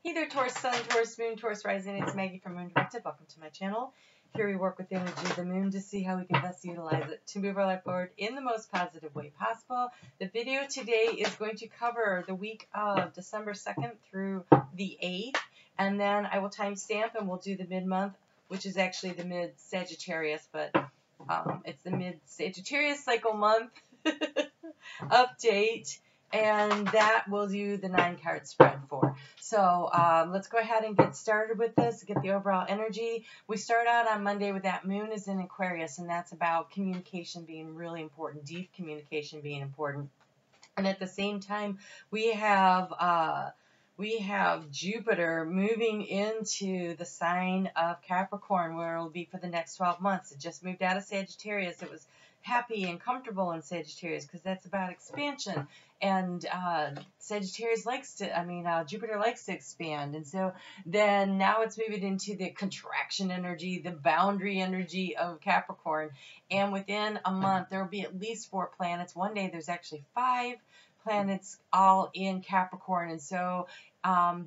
Hey there, Taurus Sun, Taurus Moon, Taurus Rising. It's Maggie from Moon Directed. Welcome to my channel. Here we work with the energy of the moon to see how we can best utilize it to move our life forward in the most positive way possible. The video today is going to cover the week of December 2nd through the 8th, and then I will timestamp and we'll do the mid-month, which is actually the mid-Sagittarius, but it's the mid-Sagittarius cycle month update. And that will do the 9-card spread for. So let's go ahead and get started with this, get the overall energy. We start out on Monday with that moon is in Aquarius, and that's about communication being really important, deep communication being important. And at the same time, we have Jupiter moving into the sign of Capricorn, where it will be for the next 12 months. It just moved out of Sagittarius. It was happy and comfortable in Sagittarius because that's about expansion. And Sagittarius likes to, Jupiter likes to expand. And so then now it's moving into the contraction energy, the boundary energy of Capricorn. And within a month, there will be at least 4 planets. One day there's actually 5 planets all in Capricorn. And so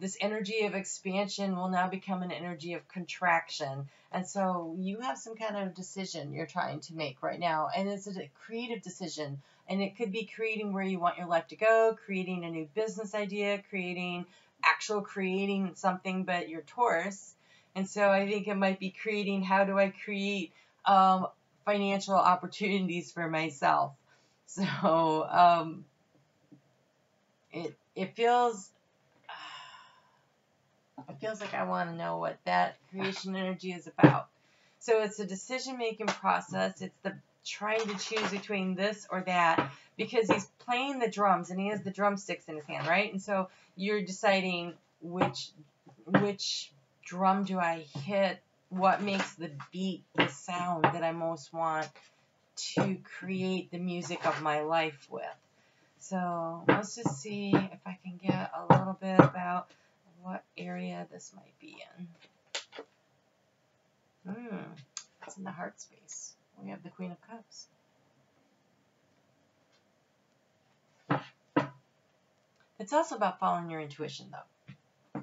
this energy of expansion will now become an energy of contraction. And so you have some kind of decision you're trying to make right now. And it's a creative decision. And it could be creating where you want your life to go, creating a new business idea, creating something, but you're Taurus. And so I think it might be creating, how do I create financial opportunities for myself? So it feels like I want to know what that creation energy is about. So it's a decision-making process. It's the trying to choose between this or that, because he's playing the drums and he has the drumsticks in his hand, right? And so you're deciding which drum do I hit, what makes the beat, the sound that I most want to create the music of my life with. So let's just see if I can get a little bit about what area this might be in. It's in the heart space. We have the Queen of Cups. It's also about following your intuition, though.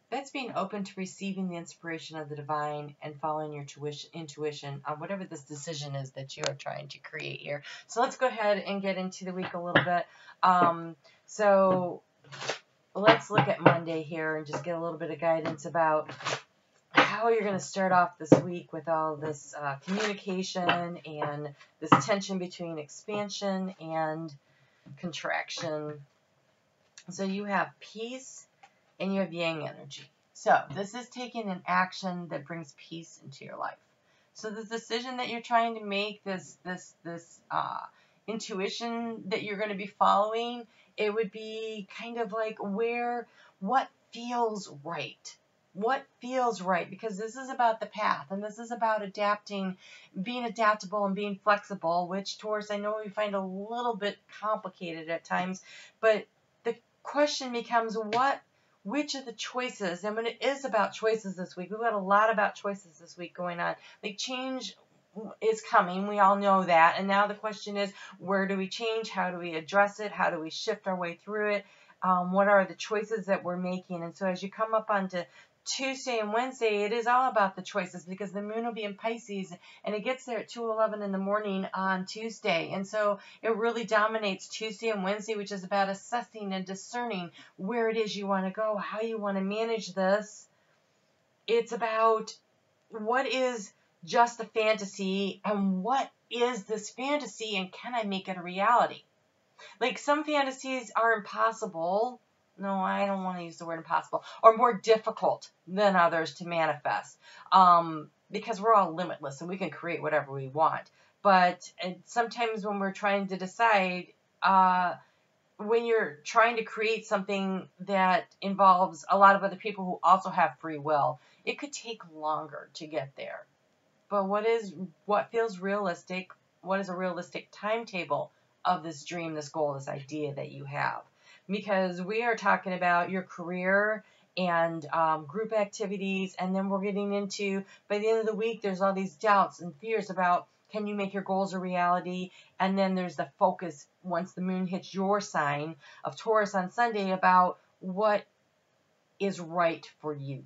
That's being open to receiving the inspiration of the divine and following your intuition on whatever this decision is that you are trying to create here. So let's go ahead and get into the week a little bit. So let's look at Monday here and just get a little bit of guidance about how you're going to start off this week with all this communication and this tension between expansion and contraction. So you have peace and you have yang energy. So this is taking an action that brings peace into your life. So the decision that you're trying to make, this intuition that you're going to be following, it would be kind of like what feels right. What feels right, because this is about the path, and this is about adapting, being adaptable and being flexible, which, Taurus, I know we find a little bit complicated at times, but the question becomes which of the choices, and when it is about choices this week, we've got a lot about choices this week going on. Like, change is coming, we all know that, and now the question is, where do we change? How do we address it? How do we shift our way through it? What are the choices that we're making? And so as you come up onto Tuesday and Wednesday, it is all about the choices, because the moon will be in Pisces and it gets there at 2:11 in the morning on Tuesday. And so it really dominates Tuesday and Wednesday, which is about assessing and discerning where it is you want to go, how you want to manage this. It's about what is just a fantasy and what is this fantasy, and can I make it a reality? Like, some fantasies are impossible. No, I don't want to use the word impossible, or more difficult than others to manifest, because we're all limitless and we can create whatever we want. But sometimes when we're trying to decide, when you're trying to create something that involves a lot of other people who also have free will, it could take longer to get there. But what feels realistic? What is a realistic timetable of this dream, this goal, this idea that you have? Because we are talking about your career and group activities, and then we're getting into, by the end of the week, there's all these doubts and fears about, can you make your goals a reality? And then there's the focus, once the moon hits your sign of Taurus on Sunday, about what is right for you.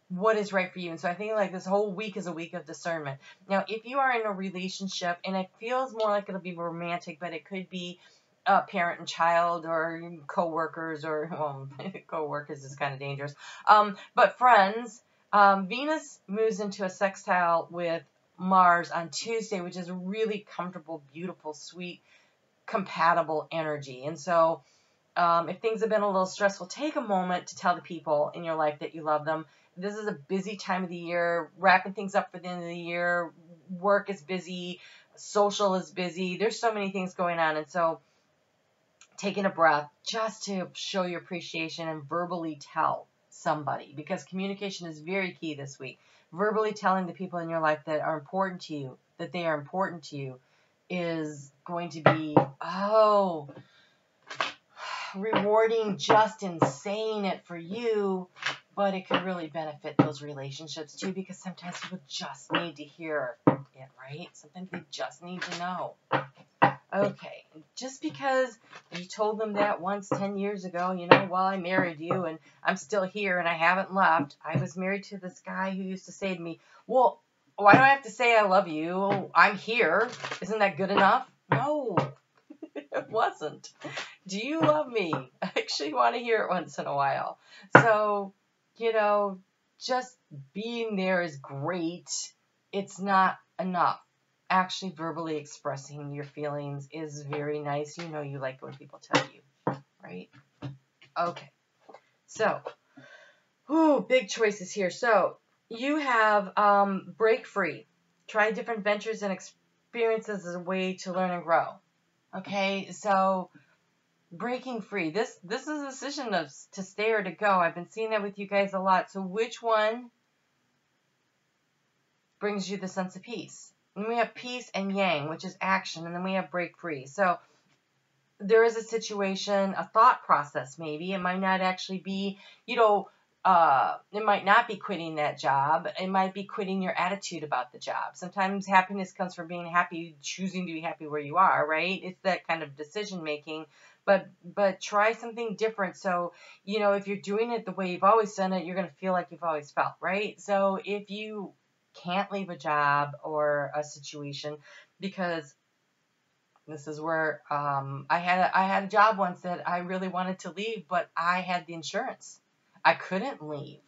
What is right for you. And so I think like this whole week is a week of discernment. Now, if you are in a relationship, and it feels more like it'll be romantic, but it could be parent and child, or co-workers, or, well, co-workers is kind of dangerous. But friends, Venus moves into a sextile with Mars on Tuesday, which is a really comfortable, beautiful, sweet, compatible energy. And so if things have been a little stressful, take a moment to tell the people in your life that you love them. This is a busy time of the year, wrapping things up for the end of the year. Work is busy, social is busy. There's so many things going on. And so taking a breath just to show your appreciation and verbally tell somebody, because communication is very key this week. Verbally telling the people in your life that are important to you, that they are important to you, is going to be, rewarding just in saying it for you, but it could really benefit those relationships too, because sometimes people just need to hear it, right? Sometimes they just need to know. Okay, just because you told them that once 10 years ago, well, I married you and I'm still here and I haven't left. I was married to this guy who used to say to me, well, why do I have to say I love you? I'm here. Isn't that good enough? No, it wasn't. Do you love me? I actually want to hear it once in a while. So, just being there is great. It's not enough. Actually, verbally expressing your feelings is very nice. You like when people tell you, right? Okay. So, big choices here. So, you have break free. Try different ventures and experiences as a way to learn and grow. Okay, so breaking free. This is a decision of to stay or to go. I've been seeing that with you guys a lot. So which one brings you the sense of peace? And we have peace and yang, which is action, and then we have break free. So there is a situation, a thought process maybe. It might not actually be, it might not be quitting that job. It might be quitting your attitude about the job. Sometimes happiness comes from being happy, choosing to be happy where you are, right? It's that kind of decision making. But try something different. So, if you're doing it the way you've always done it, you're going to feel like you've always felt, right? So if you can't leave a job or a situation, because this is where I had a job once that I really wanted to leave, but I had the insurance. I couldn't leave.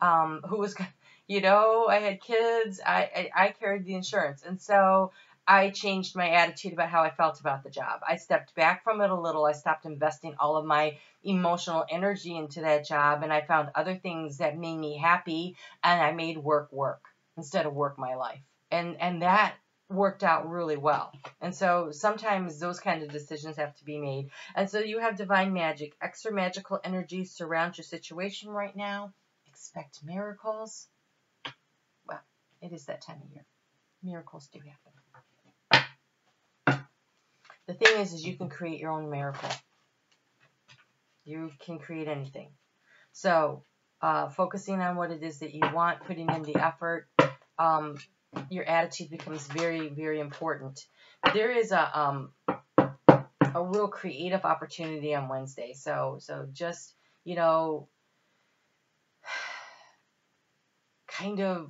Who was, I had kids. I carried the insurance, and so I changed my attitude about how I felt about the job. I stepped back from it a little. I stopped investing all of my emotional energy into that job, and I found other things that made me happy, and I made work instead of work my life. And that worked out really well. And so sometimes those kind of decisions have to be made. And so you have divine magic. Extra magical energy surrounds your situation right now. Expect miracles. Well, it is that time of year. Miracles do happen. The thing is you can create your own miracle. You can create anything. So focusing on what it is that you want, putting in the effort, your attitude becomes very, very important. There is a real creative opportunity on Wednesday. So just, kind of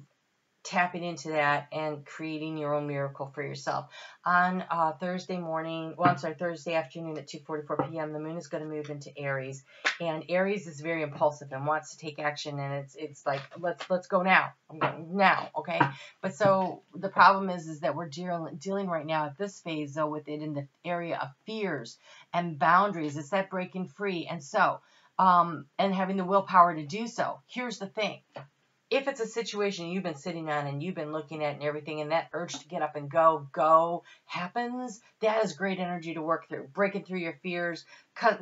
tapping into that and creating your own miracle for yourself. On Thursday afternoon at 2:44 p.m., the moon is going to move into Aries, and Aries is very impulsive and wants to take action, and it's like let's go now. I'm going now, okay? But so the problem is that we're dealing right now at this phase though with it in the area of fears and boundaries. It's that breaking free, and so and having the willpower to do so. Here's the thing. If it's a situation you've been sitting on and you've been looking at and everything, and that urge to get up and go happens, that is great energy to work through. Breaking through your fears,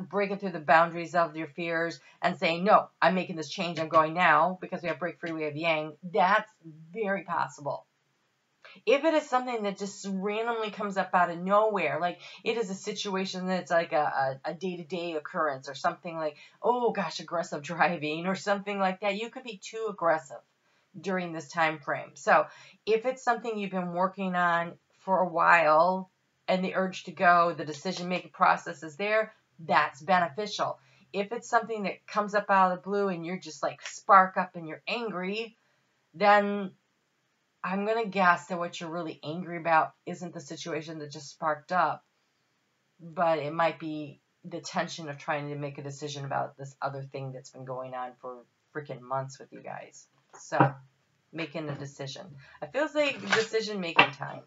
breaking through the boundaries of your fears, and saying, no, I'm making this change, I'm going now, because we have break free, we have yang. That's very possible. If it is something that just randomly comes up out of nowhere, like it is a situation that's like a day-to-day occurrence or something like, oh gosh, aggressive driving or something like that, you could be too aggressive during this time frame. So if it's something you've been working on for a while and the urge to go, the decision-making process is there, that's beneficial. if it's something that comes up out of the blue and you're just like spark up and you're angry, then I'm going to guess that what you're really angry about isn't the situation that just sparked up, but it might be the tension of trying to make a decision about this other thing that's been going on for freaking months with you guys. So, making a decision. It feels like decision-making time.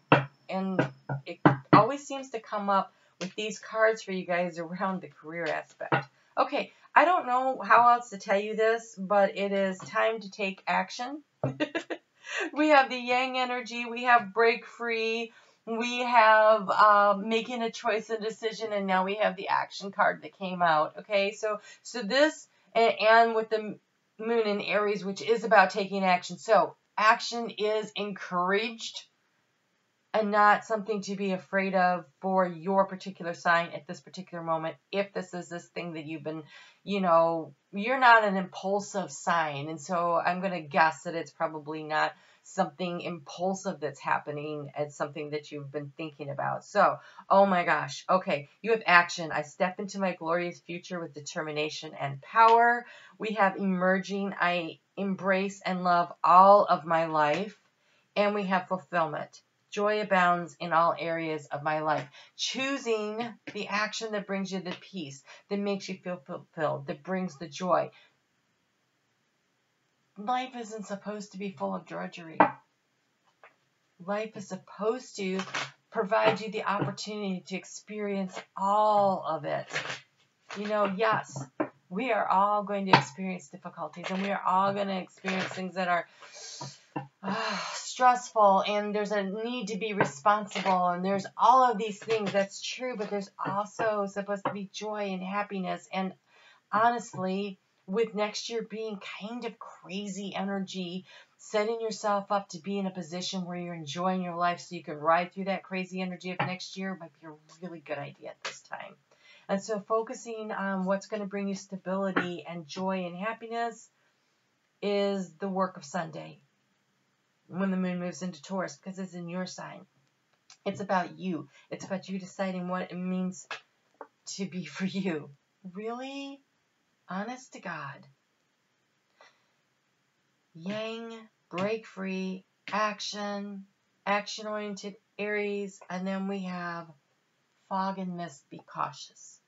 And it always seems to come up with these cards for you guys around the career aspect. Okay, I don't know how else to tell you this, but it is time to take action. We have the Yang energy, we have break free, we have making a choice and decision, and now we have the action card that came out. Okay, so this, and with the Moon in Aries, which is about taking action. So action is encouraged and not something to be afraid of for your particular sign at this particular moment. If this is this thing that you've been, you know, you're not an impulsive sign. And so I'm going to guess that it's probably not something impulsive that's happening. It's something that you've been thinking about. So, oh my gosh. Okay, you have action. I step into my glorious future with determination and power. We have emerging. I embrace and love all of my life. And we have fulfillment. Joy abounds in all areas of my life. Choosing the action that brings you the peace, that makes you feel fulfilled, that brings the joy. Life isn't supposed to be full of drudgery. Life is supposed to provide you the opportunity to experience all of it. You know, yes, we are all going to experience difficulties, and we are all going to experience things that are stressful, and there's a need to be responsible, and there's all of these things. That's true, but there's also supposed to be joy and happiness. And honestly, with next year being kind of crazy energy, setting yourself up to be in a position where you're enjoying your life so you can ride through that crazy energy of next year might be a really good idea at this time. And so focusing on what's going to bring you stability and joy and happiness is the work of Sunday, when the moon moves into Taurus, because it's in your sign. It's about you. It's about you deciding what it means to be for you. Really? Honest to God. Yang, break free, action, action-oriented Aries, and then we have fog and mist, be cautious.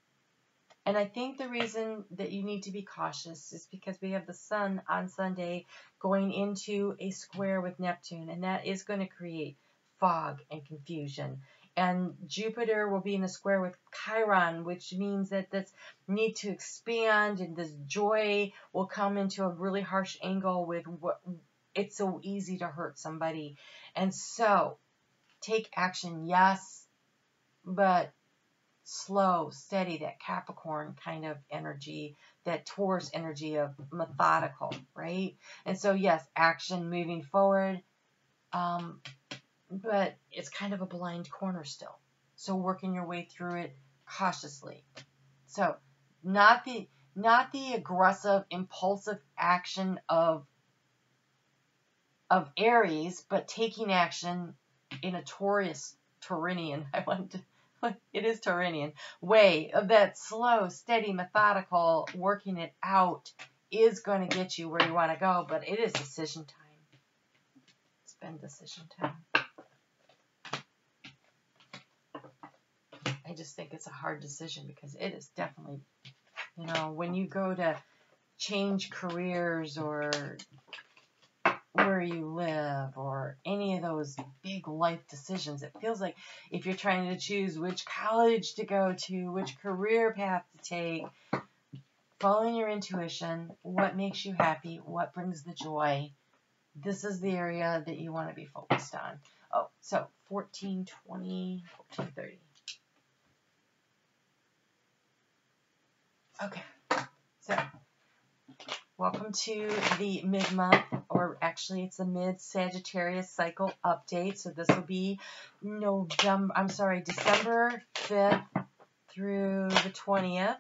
And I think the reason that you need to be cautious is because we have the sun on Sunday going into a square with Neptune, and that is going to create fog and confusion. And Jupiter will be in a square with Chiron, which means that this need to expand and this joy will come into a really harsh angle with what it's so easy to hurt somebody. And so take action, yes, but slow, steady, that Capricorn kind of energy, that Taurus energy of methodical, right? And so, yes, action moving forward, but it's kind of a blind corner still. So working your way through it cautiously. So not the aggressive, impulsive action of Aries, but taking action in a Taurinian, it is Taurinian way of that slow, steady, methodical, working it out is going to get you where you want to go, but it is decision time. It's been decision time. I just think it's a hard decision because it is definitely, you know, when you go to change careers or where you live or any of those big life decisions, it feels like if you're trying to choose which college to go to, which career path to take, following your intuition, what makes you happy, what brings the joy, this is the area that you want to be focused on. Oh, so 1420, 1430. Okay, so welcome to the mid-month, or actually it's a mid-Sagittarius cycle update. So this will be December 5th through the 20th.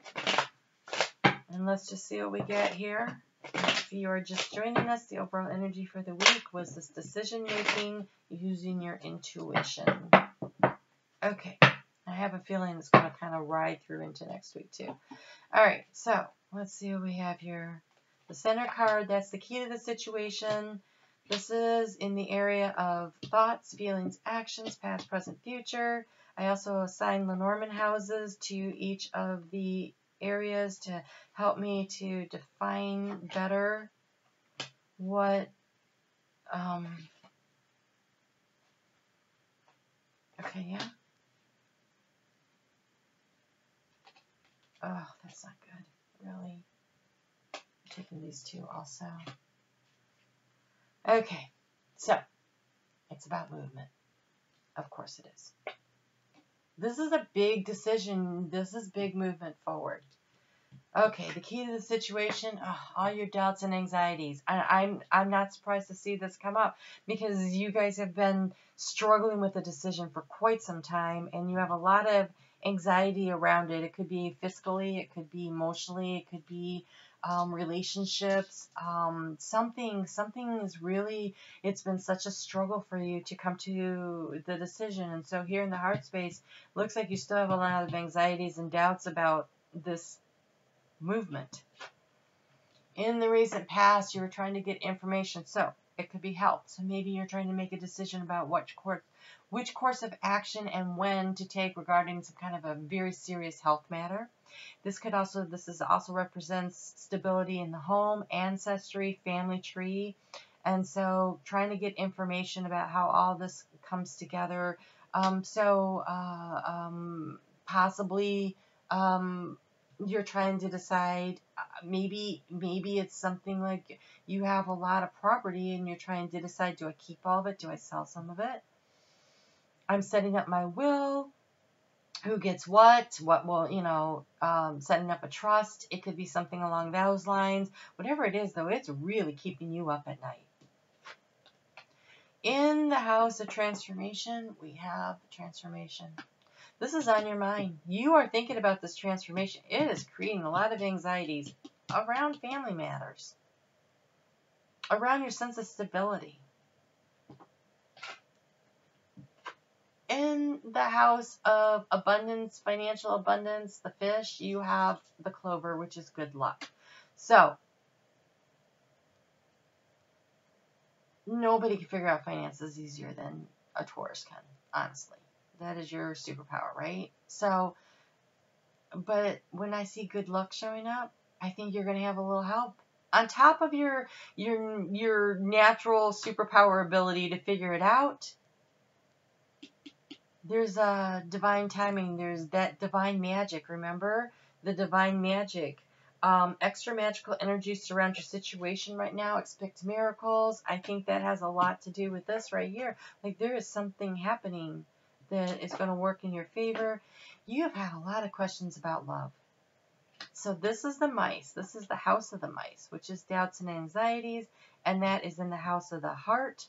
And let's just see what we get here. If you are just joining us, the overall energy for the week was this decision-making using your intuition. Okay, I have a feeling it's going to kind of ride through into next week too. All right, so Let's see what we have here. The center card, that's the key to the situation. This is in the area of thoughts, feelings, actions, past, present, future. I also assign Lenormand houses to each of the areas to help me to define better what, okay, yeah. Oh, that's not good, really. I'm taking these two also. Okay, so it's about movement. Of course it is. This is a big decision. This is big movement forward. Okay, the key to the situation, all your doubts and anxieties. I'm not surprised to see this come up because you guys have been struggling with the decision for quite some time and you have a lot of anxiety around it. It could be fiscally, it could be emotionally, it could be relationships. Something is really, it's been such a struggle for you to come to the decision. And so here in the heart space, looks like you still have a lot of anxieties and doubts about this movement. In the recent past, you were trying to get information, so it could be help. So maybe you're trying to make a decision about which course of action and when to take regarding some kind of a very serious health matter. This also represents stability in the home, ancestry, family tree, and so trying to get information about how all this comes together. Possibly. You're trying to decide, maybe it's something like you have a lot of property and you're trying to decide, do I keep all of it? Do I sell some of it? I'm setting up my will. Who gets what will, setting up a trust. It could be something along those lines. Whatever it is, though, it's really keeping you up at night. In the house of transformation, we have transformation. This is on your mind. You are thinking about this transformation. It is creating a lot of anxieties around family matters, around your sense of stability. In the house of abundance, financial abundance, the fish, you have the clover, which is good luck. So, nobody can figure out finances easier than a Taurus can, honestly. That is your superpower, right? So, but when I see good luck showing up, I think you're going to have a little help. On top of your natural superpower ability to figure it out, there's a divine timing. There's that divine magic, remember? The divine magic. Extra magical energy surround your situation right now. Expect miracles. I think that has a lot to do with this right here. Like there is something happening that is going to work in your favor. You have had a lot of questions about love. So this is the mice. This is the house of the mice, which is doubts and anxieties. And that is in the house of the heart.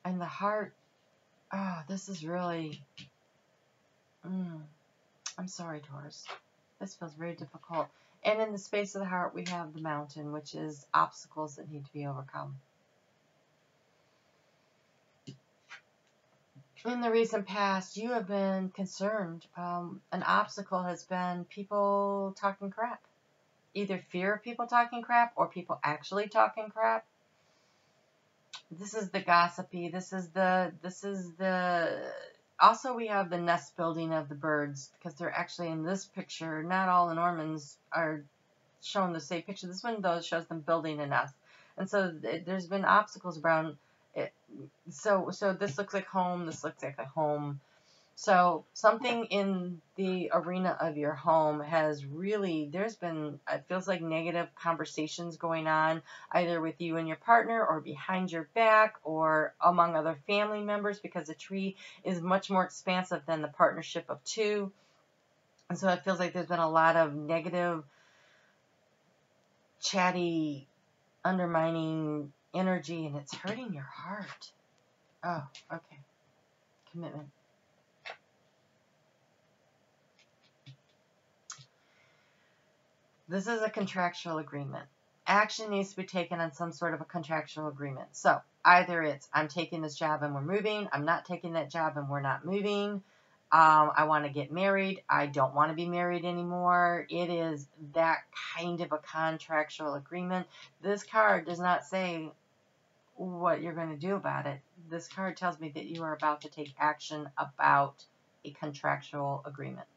And the heart, this is really, I'm sorry, Taurus. This feels very difficult. And in the space of the heart, we have the mountain, which is obstacles that need to be overcome. In the recent past, you have been concerned. An obstacle has been people talking crap. Either fear of people talking crap or people actually talking crap. This is the gossipy. This is the also we have the nest building of the birds, because they're actually in this picture. Not all the Normans are shown the same picture. This one, though, shows them building a nest. And so there's been obstacles around it. So this looks like home. This looks like a home. So something in the arena of your home has really, there's been, it feels like negative conversations going on, either with you and your partner or behind your back or among other family members, because a tree is much more expansive than the partnership of two. And so it feels like there's been a lot of negative, chatty, undermining energy, and it's hurting your heart. Oh, okay. Commitment. This is a contractual agreement. Action needs to be taken on some sort of a contractual agreement. So either it's I'm taking this job and we're moving, I'm not taking that job and we're not moving. I want to get married. I don't want to be married anymore. It is that kind of a contractual agreement. This card does not say what you're going to do about it. This card tells me that you are about to take action about a contractual agreement.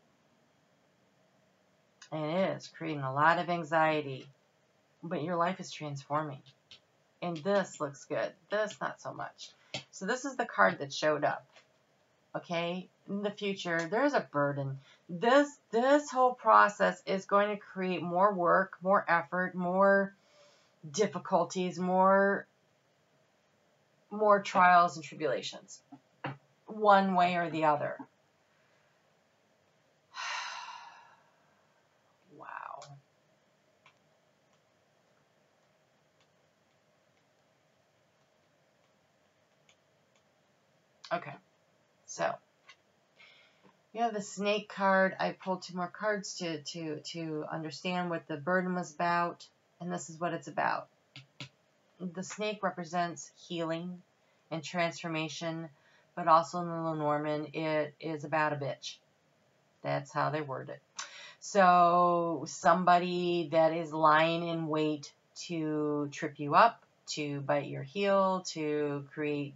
And it is creating a lot of anxiety, but your life is transforming. And this looks good. This, not so much. So this is the card that showed up. Okay, in the future, there's a burden. This whole process is going to create more work, more effort, more difficulties, more trials and tribulations, one way or the other. Wow. Okay, so you have the snake card. I pulled 2 more cards to understand what the burden was about, and this is what it's about. The snake represents healing and transformation, but also in the Lenormand, it is about a bitch. That's how they word it. So somebody that is lying in wait to trip you up, to bite your heel, to create,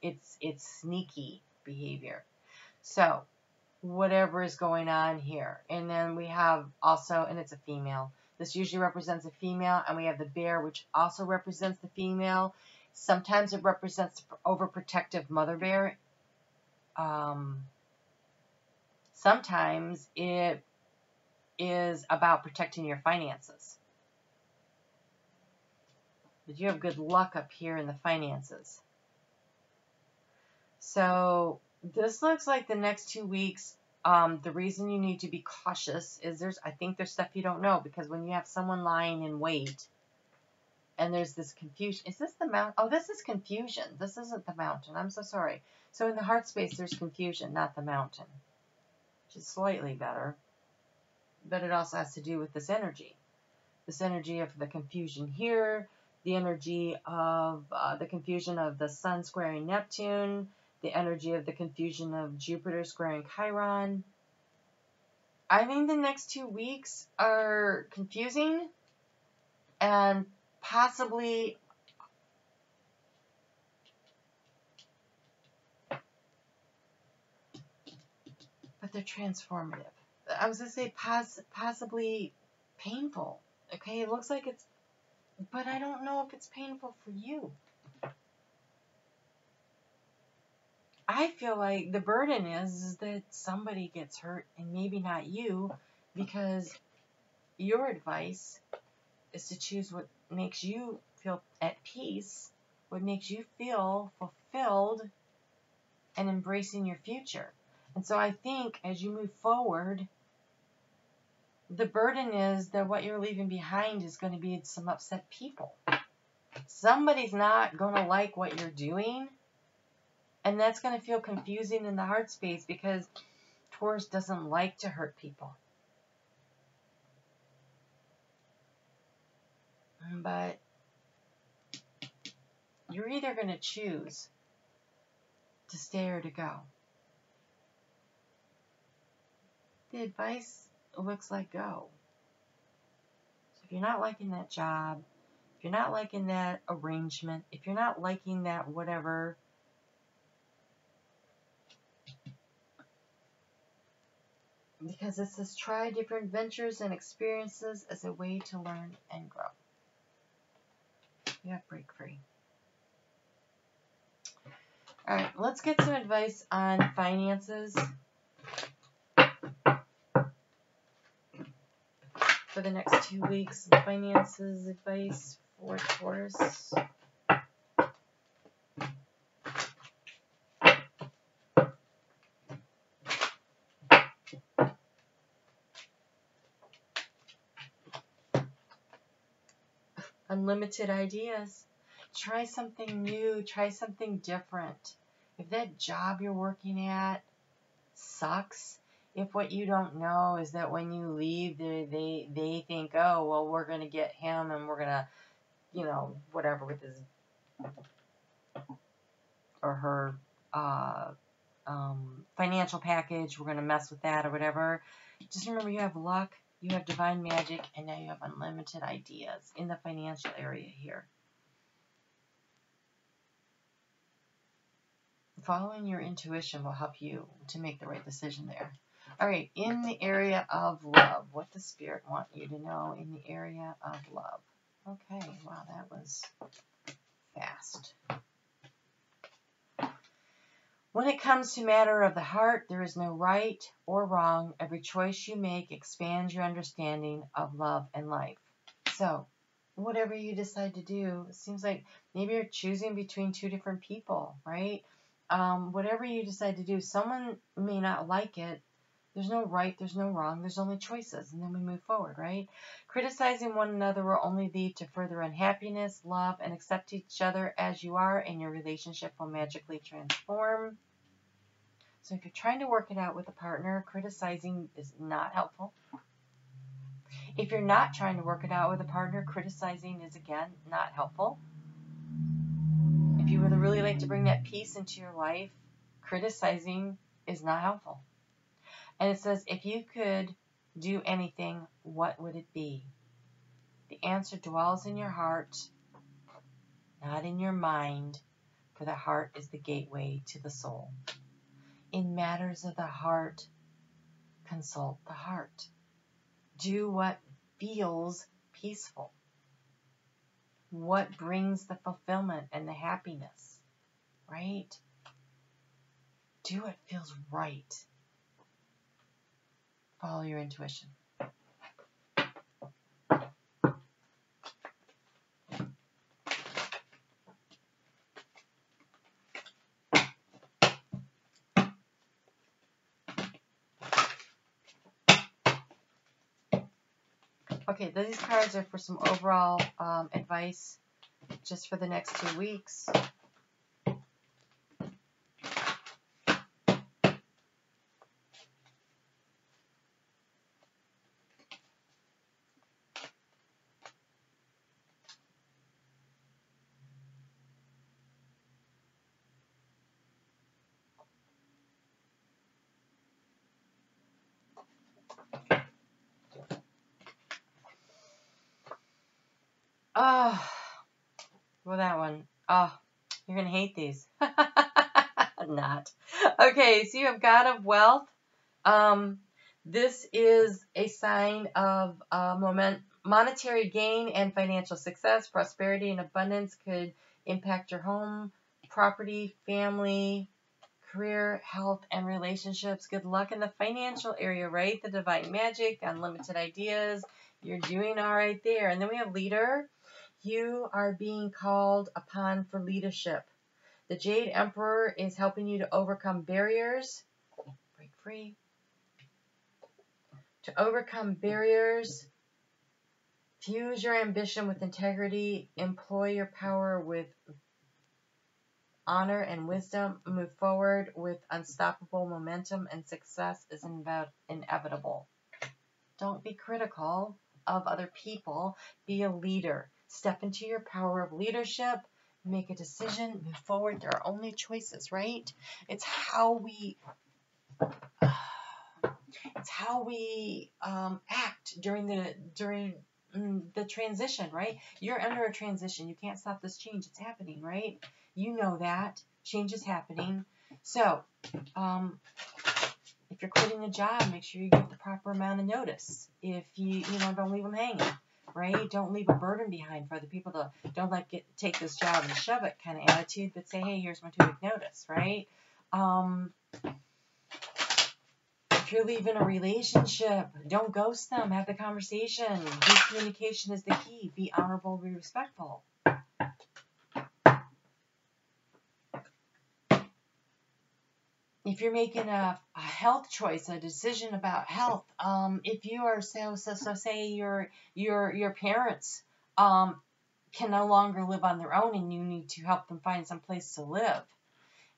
it's sneaky behavior. So whatever is going on here. And then we have also, and it's a female. This usually represents a female, and we have the bear, which also represents the female. Sometimes it represents overprotective mother bear. Sometimes it is about protecting your finances. But you have good luck up here in the finances. So this looks like the next 2 weeks, the reason you need to be cautious is I think there's stuff you don't know, because when you have someone lying in wait and there's this confusion. Is this the mountain? Oh, this is confusion. This isn't the mountain. I'm so sorry. So in the heart space, there's confusion, not the mountain, which is slightly better. But it also has to do with this energy of the confusion here, the energy of the confusion of the sun squaring Neptune, the energy of the confusion of Jupiter squaring Chiron. I think the next 2 weeks are confusing and possibly but they're transformative. I was going to say possibly painful. Okay, it looks like it's, but I don't know if it's painful for you. I feel like the burden is that somebody gets hurt, and maybe not you, because your advice is to choose what makes you feel at peace, what makes you feel fulfilled, and embracing your future. And so I think as you move forward, the burden is that what you're leaving behind is going to be some upset people. Somebody's not going to like what you're doing, and that's going to feel confusing in the heart space, because Taurus doesn't like to hurt people. But you're either going to choose to stay or to go. The advice looks like go. So if you're not liking that job, if you're not liking that arrangement, if you're not liking that whatever, because it says try different ventures and experiences as a way to learn and grow. You have break free. All right, let's get some advice on finances for the next 2 weeks. Finances advice for Taurus. Unlimited ideas. Try something new. Try something different. If that job you're working at sucks, if what you don't know is that when you leave, they think, oh, well, we're going to get him and we're going to, whatever with his or her financial package. We're going to mess with that or whatever. Just remember, you have luck, you have divine magic, and now you have unlimited ideas in the financial area here. Following your intuition will help you to make the right decision there. All right, in the area of love, what does Spirit want you to know in the area of love? Okay, wow, that was fast. When it comes to matter of the heart, there is no right or wrong. Every choice you make expands your understanding of love and life. So, whatever you decide to do, it seems like maybe you're choosing between two different people, right? Whatever you decide to do, someone may not like it. There's no right, there's no wrong, there's only choices, and then we move forward, right? Criticizing one another will only lead to further unhappiness. Love and accept each other as you are, and your relationship will magically transform. So if you're trying to work it out with a partner, criticizing is not helpful. If you're not trying to work it out with a partner, criticizing is, again, not helpful. If you would really like to bring that peace into your life, criticizing is not helpful. And it says, if you could do anything, what would it be? The answer dwells in your heart, not in your mind, for the heart is the gateway to the soul. In matters of the heart, consult the heart. Do what feels peaceful. What brings the fulfillment and the happiness, right? Do what feels right. Follow your intuition. Okay, these cards are for some overall advice just for the next 2 weeks. Oh, well, that one. Oh, you're going to hate these. Not. Okay, so you have God of Wealth. This is a sign of monetary gain and financial success. Prosperity and abundance could impact your home, property, family, career, health, and relationships. Good luck in the financial area, right? The divine magic, unlimited ideas. You're doing all right there. And then we have leader. You are being called upon for leadership. The Jade Emperor is helping you to overcome barriers. Break free. To overcome barriers, fuse your ambition with integrity, employ your power with honor and wisdom, move forward with unstoppable momentum, and success is inevitable. Don't be critical of other people. Be a leader. Step into your power of leadership. Make a decision. Move forward. There are only choices, right? It's how we act during the transition, right? You're under a transition. You can't stop this change. It's happening, right? You know that. Change is happening. So, if you're quitting a job, make sure you give the proper amount of notice. If you don't leave them hanging, right? Don't leave a burden behind for other people to, don't take this job and shove it kind of attitude, but say, hey, here's my 2-week notice, right? If you're leaving a relationship, don't ghost them. Have the conversation. Good communication is the key. Be honorable, be respectful. If you're making a health choice, a decision about health, if you are say your parents can no longer live on their own and you need to help them find some place to live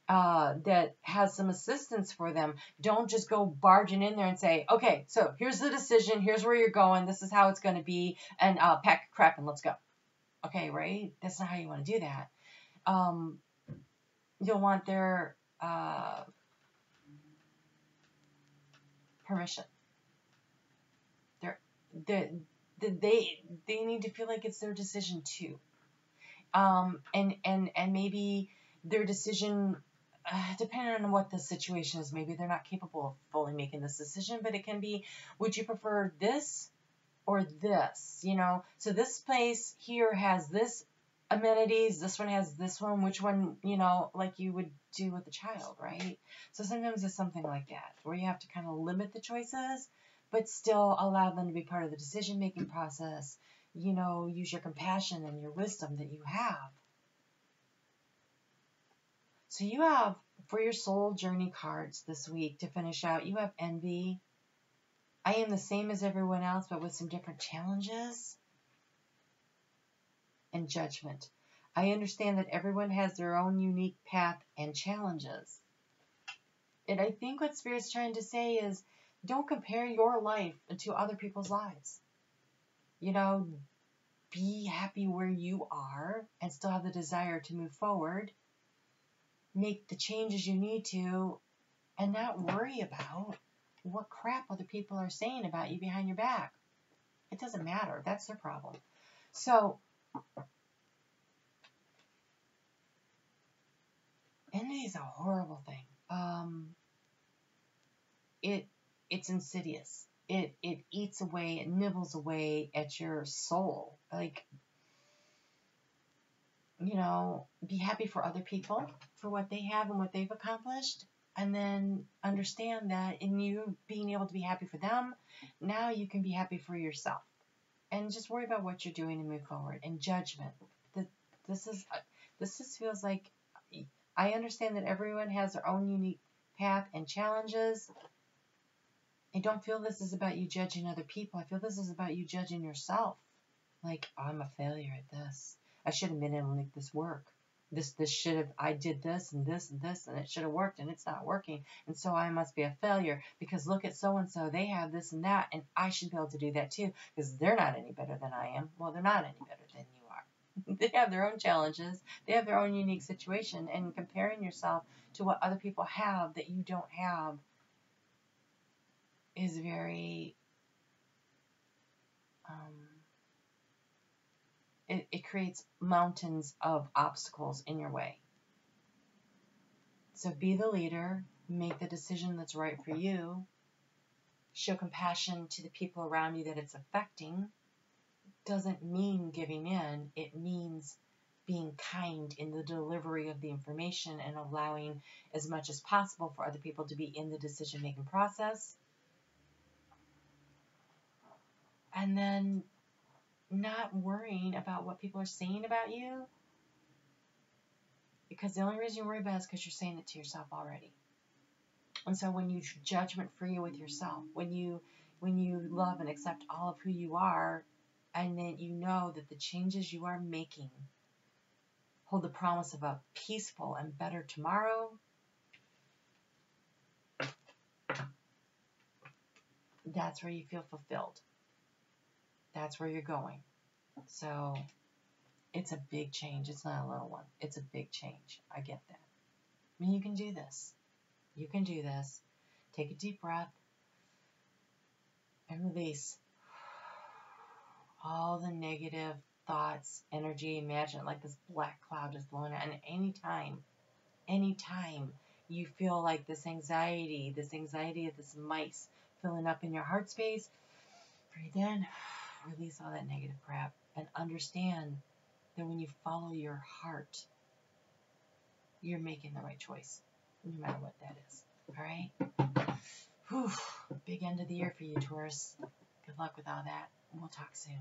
that has some assistance for them, don't just go barging in there and say, okay, so here's the decision, here's where you're going, this is how it's going to be, and pack your crap and let's go. Okay, right? That's not how you want to do that. You'll want their permission. They need to feel like it's their decision too. And maybe their decision, depending on what the situation is, maybe they're not capable of fully making this decision, but it can be, would you prefer this or this? You know, so this place here has this amenities, this one has this one, which one, you know, like you would do with a child, right? So sometimes it's something like that, where you have to kind of limit the choices, but still allow them to be part of the decision-making process. You know, use your compassion and your wisdom that you have. So you have, for your soul journey cards this week to finish out, you have envy. I am the same as everyone else, but with some different challenges. And judgment. I understand that everyone has their own unique path and challenges. And I think what Spirit's trying to say is, don't compare your life to other people's lives. You know, be happy where you are and still have the desire to move forward. Make the changes you need to, and not worry about what crap other people are saying about you behind your back. It doesn't matter. That's their problem. So, envy is a horrible thing. It's insidious. It eats away, it nibbles away at your soul. Like, you know, be happy for other people, for what they have and what they've accomplished, and then understand that in you being able to be happy for them, now you can be happy for yourself. And just worry about what you're doing and move forward. And judgment. This just feels like, I understand that everyone has their own unique path and challenges. I don't feel this is about you judging other people. I feel this is about you judging yourself. Like, oh, I'm a failure at this. I should have been able to make this work. This should have, I did this and this and this, and it should have worked, and it's not working. And so I must be a failure because look at so-and-so. They have this and that, and I should be able to do that too because they're not any better than I am. Well, they're not any better than you are. They have their own challenges. They have their own unique situation, and comparing yourself to what other people have that you don't have is very, it creates mountains of obstacles in your way. So be the leader, make the decision that's right for you, show compassion to the people around you that it's affecting. Doesn't mean giving in, it means being kind in the delivery of the information and allowing as much as possible for other people to be in the decision-making process. And then not worrying about what people are saying about you, because the only reason you worry about it is because you're saying it to yourself already. And so when you judgment-free with yourself, when you love and accept all of who you are, and then you know that the changes you are making hold the promise of a peaceful and better tomorrow, that's where you feel fulfilled. That's where you're going. So it's a big change. It's not a little one. It's a big change. I get that. I mean, you can do this. You can do this. Take a deep breath and release all the negative thoughts, energy. Imagine it like this black cloud just blowing out. And anytime you feel like this anxiety of this mice filling up in your heart space, breathe in, release all that negative crap, and understand that when you follow your heart, you're making the right choice, no matter what that is. All right? Whew. Big end of the year for you, Taurus. Good luck with all that. We'll talk soon.